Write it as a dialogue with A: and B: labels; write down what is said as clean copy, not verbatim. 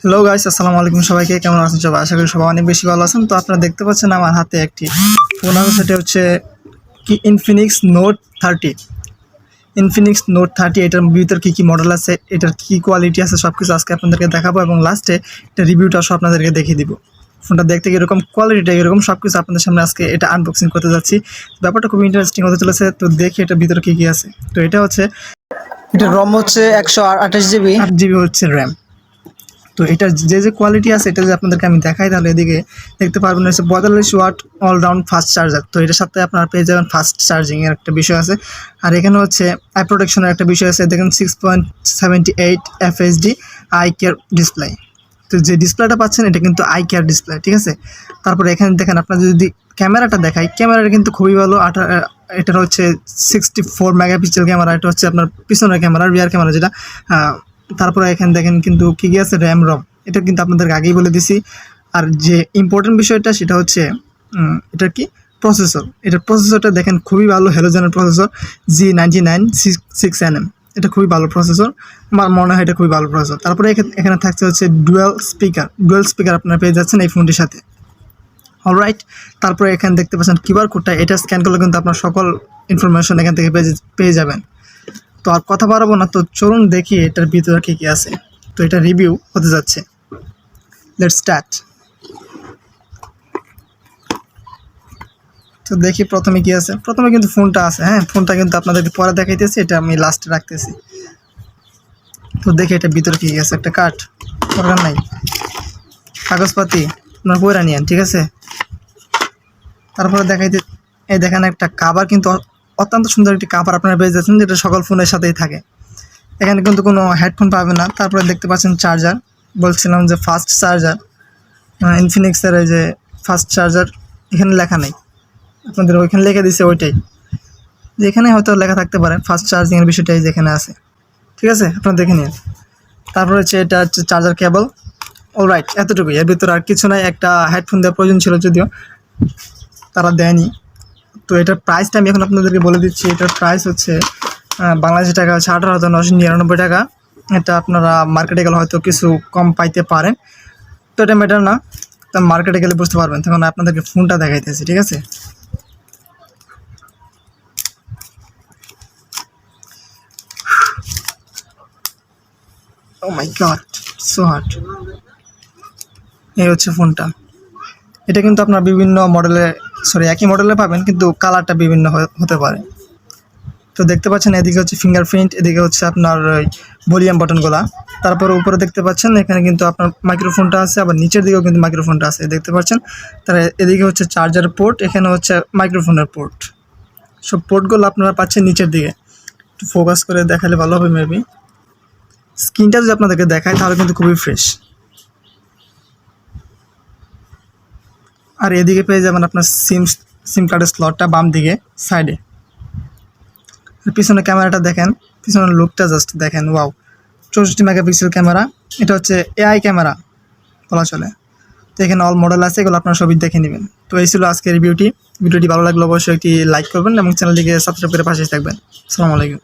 A: Hello guys, আসসালামু আলাইকুম। সবাইকে কেমন আছেন? সবাই আশা করি সবাই অনেক বেশি ভালো আছেন। তো আপনারা দেখতে পাচ্ছেন আমার হাতে একটি ফোন আছে, সেটা হচ্ছে কি ইনফিনিক্স নোট 30। ইনফিনিক্স নোট 30 এটার ভিতর কী কী মডেল আছে, এটার কী কোয়ালিটি আছে, সব কিছু আজকে আপনাদেরকে দেখাবো এবং লাস্টে এটা রিভিউটা সব আপনাদেরকে দেখিয়ে দিব। ফোনটা দেখতে কীরকম, কোয়ালিটিটা কীরকম, সব কিছু আপনাদের সামনে আজকে এটা আনবক্সিং করতে যাচ্ছি। ব্যাপারটা খুব ইন্টারেস্টিং হতে চলেছে। তো দেখি এটার ভিতরে কী কী আছে। তো এটা হচ্ছে, এটা রম হচ্ছে 128 জিবি, 8 জিবি হচ্ছে র্যাম। তো এটার যে কোয়ালিটি আছে এটা যদি আপনাদেরকে আমি দেখাই, তাহলে এদিকে দেখতে পারবেন হচ্ছে 42 ওয়াট অলরাউন্ড ফাস্ট চার্জার। তো এটার সাথে আপনারা পেয়ে যাবেন ফাস্ট চার্জিংয়ের একটা বিষয় আছে। আর এখানে হচ্ছে আই প্রোটেকশনের একটা বিষয় আছে। দেখেন 6.78 FHD আই কেয়ার ডিসপ্লে। তো যে ডিসপ্লেটা পাচ্ছেন এটা কিন্তু আই কেয়ার ডিসপ্লে, ঠিক আছে। তারপরে এখানে দেখেন, আপনার যদি ক্যামেরাটা দেখাই, ক্যামেরাটা কিন্তু খুবই ভালো। এটার হচ্ছে 64 মেগাপিক্সেল ক্যামেরা। এটা হচ্ছে আপনার পিছনের ক্যামেরা, রিয়ার ক্যামেরা যেটা। তারপরে এখানে দেখেন কিন্তু কী কী আছে, র্যাম রম, এটা কিন্তু আপনাদেরকে আগেই বলে দিছি। আর যে ইম্পর্টেন্ট বিষয়টা সেটা হচ্ছে এটার কি প্রসেসর। এটার প্রসেসরটা দেখেন খুবই ভালো, হ্যালোজেনের প্রসেসর G9966nm। এটা খুবই ভালো প্রসেসর, আমার মনে হয় এটা খুবই ভালো প্রসেসর। তারপরে এখানে থাকছে হচ্ছে ডুয়াল স্পিকার আপনারা পেয়ে যাচ্ছেন এই ফোনটির সাথে। অলরাইট, তারপরে এখানে দেখতে পাচ্ছেন কিউআর কোডটা, এটা স্ক্যান করলে কিন্তু আপনার সকল ইনফরমেশন এখান থেকে পেয়ে যাবেন। তো আর কথা বাড়াবো না, তো চলুন দেখি এটার ভিতরে কী কী আছে। তো এটা রিভিউ হতে যাচ্ছে, লেটস স্টার্ট। তো দেখি প্রথমে কি আছে। প্রথমে কিন্তু ফোনটা আছে, হ্যাঁ, ফোনটা কিন্তু আপনাদেরকে পরে দেখাইতেছি, এটা আমি লাস্টে রাখতেছি। তো দেখি এটার ভিতরে কী আছে। একটা কার্ড দরকার নাই, কাগজপাতি আপনার পয়রা নিয়েন, ঠিক আছে। তারপরে দেখাইতে এই দেখেন একটা কাভার, কিন্তু অত্যন্ত সুন্দর একটি কাভার আপনারা পেয়ে যাচ্ছেন, যেটা সকল ফোনের সাথেই থাকে। এখানে কিন্তু কোনো হেডফোন পাবেন না। তারপরে দেখতে পাচ্ছেন চার্জার, বলছিলাম যে ফাস্ট চার্জার, ইনফিনিক্সের এই যে ফাস্ট চার্জার। এখানে লেখা নেই, আপনাদের ওইখানে লিখে দিছে ওইটাই, যেখানে হয়তো লেখা থাকতে পারে ফাস্ট চার্জিংয়ের বিষয়টাই যেখানে আছে, ঠিক আছে, আপনারা দেখে নিন। তারপরে হচ্ছে এটা হচ্ছে চার্জার কেবল। অলরাইট, এতটুকুই, এর ভিতরে আর কিছু নাই। একটা হেডফোন দেওয়ার প্রয়োজন ছিল, যদিও তারা দেয়নি। তো এটার প্রাইসটা আমি এখন আপনাদেরকে বলে দিচ্ছি। এটার প্রাইস হচ্ছে বাংলাদেশি টাকা হচ্ছে 18,999 টাকা। এটা আপনারা মার্কেটে গেলে হয়তো কিছু কম পাইতে পারেন, তো এটা ম্যাটার না। তো মার্কেটে গেলে বুঝতে পারবেন। তখন আপনাদেরকে ফোনটা দেখাইতেছি, ঠিক আছে। ও মাই গড, সো হট। এই হচ্ছে ফোনটা। এটা কিন্তু আপনার বিভিন্ন মডেলে, একই মডেলে পাবেন, কিন্তু কালারটা বিভিন্ন হতে পারে। তো দেখতে পাচ্ছেন এদিকে হচ্ছে ফিঙ্গারপ্রিন্ট, এদিকে হচ্ছে আপনার ভলিউম বাটনগুলা। তারপর উপরে দেখতে পাচ্ছেন এখানে কিন্তু আপনার মাইক্রোফোনটা আছে, আবার নিচের দিকেও কিন্তু মাইক্রোফোনটা আছে, দেখতে পাচ্ছেন। তার এদিকে হচ্ছে চার্জার পোর্ট, এখানে হচ্ছে মাইক্রোফোনের পোর্ট। সব পোর্টগুলো আপনারা পাচ্ছেন নিচের দিকে। একটু ফোকাস করে দেখালে ভালো হবে মেবি। স্ক্রিনটা যদি আপনাদেরকে দেখায় তাহলে কিন্তু খুবই ফ্রেশ। আর এদিকে পেয়ে যাবেন আপনার সিম কার্ডের স্লটটা বাম দিকে সাইডে। পিছনে ক্যামেরাটা দেখেন, পিছনের লুকটা জাস্ট দেখেন, ওয়াও। 64 মেগাপিক্সেল ক্যামেরা, এটা হচ্ছে এআই ক্যামেরা বলা চলে। তো এখানে অল মডেল আছে, এগুলো আপনারা সবই দেখে নেবেন। তো এই ছিল আজকের ভিডিওটি ভালো লাগলে অবশ্যই একটি লাইক করবেন এবং চ্যানেলটিকে সাবস্ক্রাইব করে পাশে থাকবেন। আসসালামু আলাইকুম।